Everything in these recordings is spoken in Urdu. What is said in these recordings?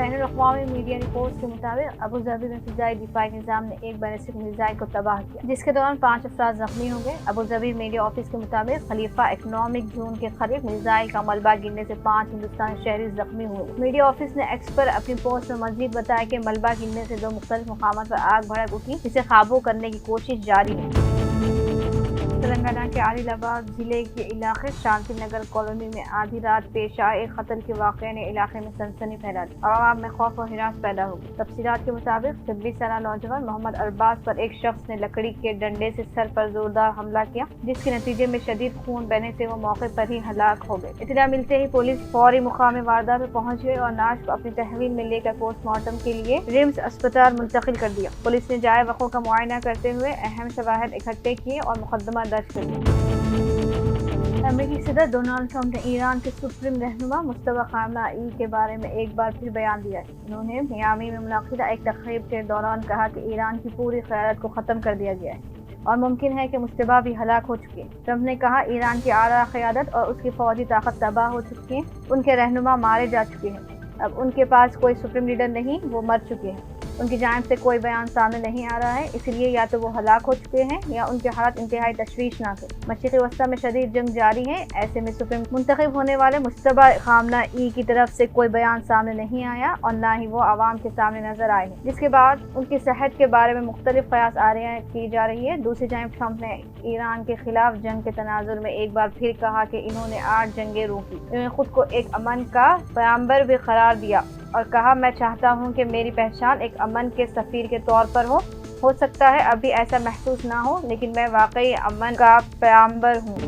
بین الاقوامی میڈیا رپورٹس کے مطابق ابوظہبی میں فضائی دفاعی نظام نے ایک بیلسٹک میزائل کو تباہ کیا، جس کے دوران 5 افراد زخمی ہو گئے۔ ابوظہبی میڈیا آفس کے مطابق خلیفہ اکنامک زون کے قریب میزائل کا ملبہ گرنے سے 5 ہندوستانی شہری زخمی ہوئے۔ میڈیا آفس نے ایکس پر اپنی پوسٹ میں مزید بتایا کہ ملبہ گرنے سے 2 مختلف مقامات پر آگ بھڑک اٹھی، جسے قابو کرنے کی کوشش جاری ہے۔ تلنگانہ کے عادل آباد ضلع کے علاقے شانتی نگر کالونی میں آدھی رات پیش آئے ایک قتل کے واقعے نے علاقے میں سنسنی پھیلا دی اور عوام میں خوف و ہراس پیدا ہو گئی۔ تفصیلات کے مطابق 26 سالہ نوجوان محمد ارباز پر ایک شخص نے لکڑی کے ڈنڈے سے سر پر زوردار حملہ کیا، جس کے نتیجے میں شدید خون بہنے سے وہ موقع پر ہی ہلاک ہو گئے۔ اطلاع ملتے ہی پولیس فوری مقام واردات پر پہنچ گئی اور نعش کو اپنی تحویل میں لے کر پوسٹ مارٹم کے لیے ریمس اسپتال منتقل کر دیا۔ پولیس نے جائے وقوع کا معائنہ کرتے ہوئے اہم شواہد اکٹھے کیے اور مقدمہ درج کر دیا۔ امریکی صدر ڈونلڈ ٹرمپ نے ایران کے سپریم رہنما مجتبی خامنہ ای کے بارے میں ایک بار پھر بیان دیا ہے۔ انہوں نے میامی میں منعقدہ ایک تقریب کے دوران کہا کہ ایران کی پوری قیادت کو ختم کر دیا گیا ہے اور ممکن ہے کہ مجتبی بھی ہلاک ہو چکے ہیں۔ ٹرمپ نے کہا ایران کی اعلیٰ قیادت اور اس کی فوجی طاقت تباہ ہو چکی ہے، ان کے رہنما مارے جا چکے ہیں، اب ان کے پاس کوئی سپریم لیڈر نہیں، وہ مر چکے ہیں، ان کی جانب سے کوئی بیان سامنے نہیں آ رہا ہے، اس لیے یا تو وہ ہلاک ہو چکے ہیں یا ان کے حالات انتہائی تشویشناک ہے۔ مشرقی وسطی میں شدید جنگ جاری ہے، ایسے میں سپریم منتخب ہونے والے مجتبی خامنہ ای کی طرف سے کوئی بیان سامنے نہیں آیا اور نہ ہی وہ عوام کے سامنے نظر آئے ہیں، جس کے بعد ان کی صحت کے بارے میں مختلف قیاس آرائیاں کی جا رہی ہے۔ دوسری جانب ٹرمپ نے ایران کے خلاف جنگ کے تناظر میں ایک بار پھر کہا کہ انہوں نے 8 جنگیں روکی، انہوں نے خود کو ایک امن کا پیغمبر بھی قرار دیا اور کہا میں چاہتا ہوں کہ میری پہچان ایک امن کے سفیر کے طور پر ہو سکتا ہے ابھی ایسا محسوس نہ ہو، لیکن میں واقعی امن کا پیغمبر ہوں۔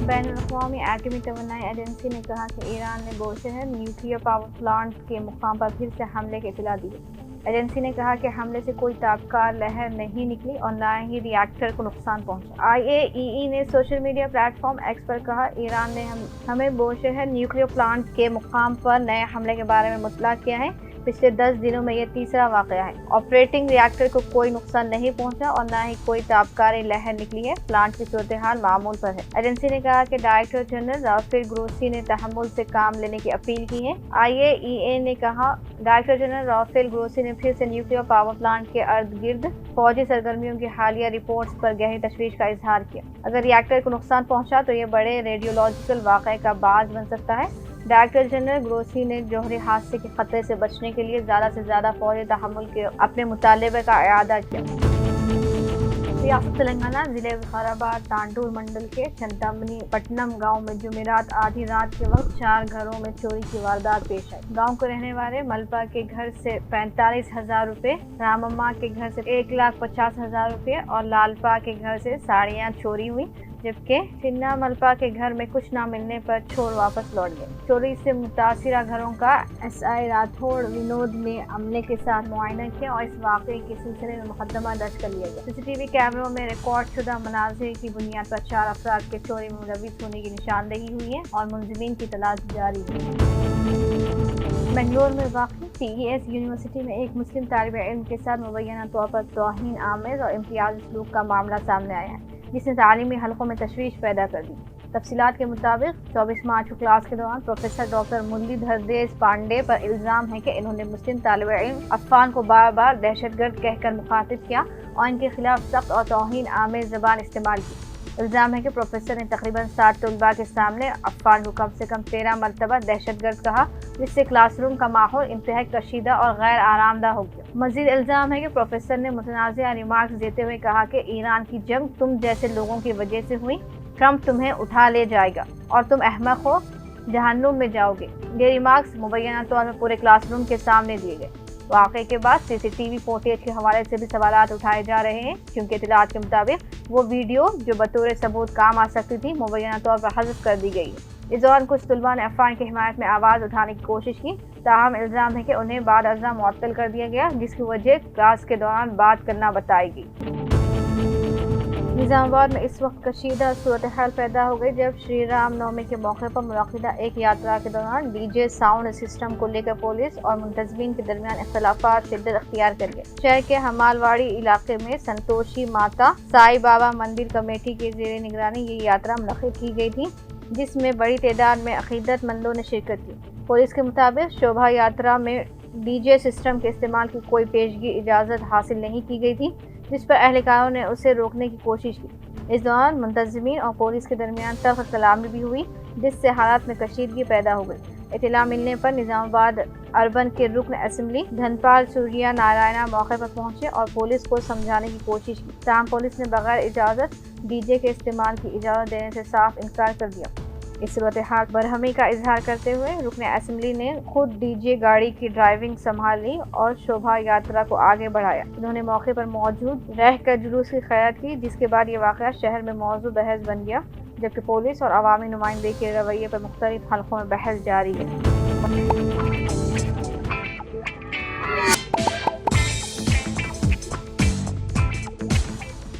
بین الاقوامی ایٹمی توانائی ایجنسی نے کہا کہ ایران نے بوشہر نیوکلیئر پاور پلانٹ کے مقام پر پھر سے حملے کی اطلاع دی ہے۔ ایجنسی نے کہا کہ حملے سے کوئی تابکار لہر نہیں نکلی اور نہ ہی ری ایکٹر کو نقصان پہنچا۔ IAEA نے social media platform X پر کہا ایران نے ہمیں بوشہر نیوکلیئر پلانٹ کے مقام پر نئے حملے کے بارے میں مطلع کیا ہے، پچھلے 10 دنوں میں یہ تیسرا واقعہ ہے۔ آپریٹنگ ری ایکٹر کو کوئی نقصان نہیں پہنچا اور نہ ہی کوئی تابکاری لہر نکلی ہے، پلانٹ کی صورتحال معمول پر ہے۔ ایجنسی نے کہا کہ ڈائریکٹر جنرل رافیل گروسی نے تحمل سے کام لینے کی اپیل کی ہے۔ IAEA نے کہا ڈائریکٹر جنرل رافیل گروسی نے پھر سے نیوکلیئر پاور پلانٹ کے ارد گرد فوجی سرگرمیوں کی حالیہ رپورٹس پر گہری تشویش کا اظہار کیا۔ اگر ری ایکٹر کو نقصان پہنچا تو یہ بڑے ریڈیولوجیکل واقعے کا باعث بن سکتا ہے۔ ڈائریکٹر جنرل گروسی نے جوہری حادثے کے خطرے سے بچنے کے لیے زیادہ سے زیادہ فوجی تحمل کے اپنے مطالبے کا اعادہ کیا۔ ریاست تلنگانہ ضلع وقار آباد تانڈور منڈل کے چنتامنی پٹنم گاؤں میں جمعرات آدھی رات کے وقت 4 گھروں میں چوری کی واردات پیش آئی۔ گاؤں کو رہنے والے ملپا کے گھر سے 45,000 روپے، رامما کے گھر سے 1,50,000 روپے اور لالپا کے گھر سے ساڑیاں چوری ہوئی، جبکہ چنا ملپا کے گھر میں کچھ نہ ملنے پر چور واپس لوٹ گئے۔ چوری سے متاثرہ گھروں کا SI راتھوڑ ونود نے عملے کے ساتھ معائنہ کیا اور اس واقعے کے سلسلے میں مقدمہ درج کر لیا گیا۔ CCTV کیمروں میں ریکارڈ شدہ مناظر کی بنیاد پر 4 افراد کے چوری میں ملوث ہونے کی نشاندہی ہوئی ہے اور ملزمین کی تلاش جاری ہے۔ بنگلور میں واقع TES یونیورسٹی میں ایک مسلم طالب علم کے ساتھ مبینہ طور پر توہین آمیز اور امتیازی سلوک کا معاملہ سامنے آیا ہے، جس نے تعلیمی حلقوں میں تشویش پیدا کر دی۔ تفصیلات کے مطابق 24 مارچ کو کلاس کے دوران پروفیسر ڈاکٹر مرلی دھر دیس پانڈے پر الزام ہے کہ انہوں نے مسلم طالب علم عفان کو بار بار دہشت گرد کہہ کر مخاطب کیا اور ان کے خلاف سخت اور توہین آمیز زبان استعمال کی۔ الزام ہے کہ پروفیسر نے تقریباً 60 طلباء کے سامنے عفان کو کم سے کم 13 مرتبہ دہشت گرد کہا، جس سے کلاس روم کا ماحول انتہائی کشیدہ اور غیر آرام دہ ہو گیا۔ مزید الزام ہے کہ پروفیسر نے متنازعہ ریمارکس دیتے ہوئے کہا کہ ایران کی جنگ تم جیسے لوگوں کی وجہ سے ہوئی، ٹرمپ تمہیں اٹھا لے جائے گا اور تم احمق ہو، جہنم میں جاؤ گے۔ یہ ریمارکس مبینہ طور پر پورے کلاس روم کے سامنے دیے گئے۔ واقعے کے بعد CCTV فوٹیج کے حوالے سے بھی سوالات اٹھائے جا رہے ہیں، کیونکہ اطلاعات کے مطابق وہ ویڈیو جو بطور ثبوت کام آ سکتی تھی مبینہ طور پر حذف کر دی گئی ہے۔ اس دوران کچھ طلباء نے عفان کی حمایت میں آواز اٹھانے کی کوشش کی، تاہم الزام ہے کہ انہیں بعد ازاں معطل کر دیا گیا، جس کی وجہ کلاس کے دوران بات کرنا بتائی گئی۔ نظام آباد میں اس وقت کشیدہ صورتحال پیدا ہو گئی جب شری رام نومی کے موقع پر منعقدہ ایک یاترا کے دوران DJ ساؤنڈ سسٹم کو لے کر پولیس اور منتظمین کے درمیان اختلافات شدت اختیار کر گئے۔ شہر کے ہمالواڑی علاقے میں سنتوشی ماتا سائی بابا مندر کمیٹی کے زیر نگرانی یہ یاترا منعقد کی گئی تھی۔ جس میں بڑی تعداد میں عقیدت مندوں نے شرکت کی۔ پولیس کے مطابق شوبھا یاترا میں ڈی جے سسٹم کے استعمال کی کوئی پیشگی اجازت حاصل نہیں کی گئی تھی، جس پر اہلکاروں نے اسے روکنے کی کوشش کی۔ اس دوران منتظمین اور پولیس کے درمیان تلخ کلامی بھی ہوئی، جس سے حالات میں کشیدگی پیدا ہو گئی۔ اطلاع ملنے پر نظام آباد اربن کے رکن اسمبلی دھنپال سوریہ نارائنا موقع پر پہنچے اور پولیس کو سمجھانے کی کوشش کی، تاہم پولیس نے بغیر اجازت ڈی جے کے استعمال کی اجازت دینے سے صاف انکار کر دیا۔ اس صورتحال برہمی کا اظہار کرتے ہوئے رکن اسمبلی نے خود ڈی جے گاڑی کی ڈرائیونگ سنبھال لی اور شوبھا یاترا کو آگے بڑھایا۔ انہوں نے موقع پر موجود رہ کر جلوس کی قیادت کی، جس کے بعد یہ واقعہ شہر میں موضوع بحث بن گیا، جبکہ پولیس اور عوامی نمائندے کے رویے پر مختلف حلقوں میں بحث جاری ہے۔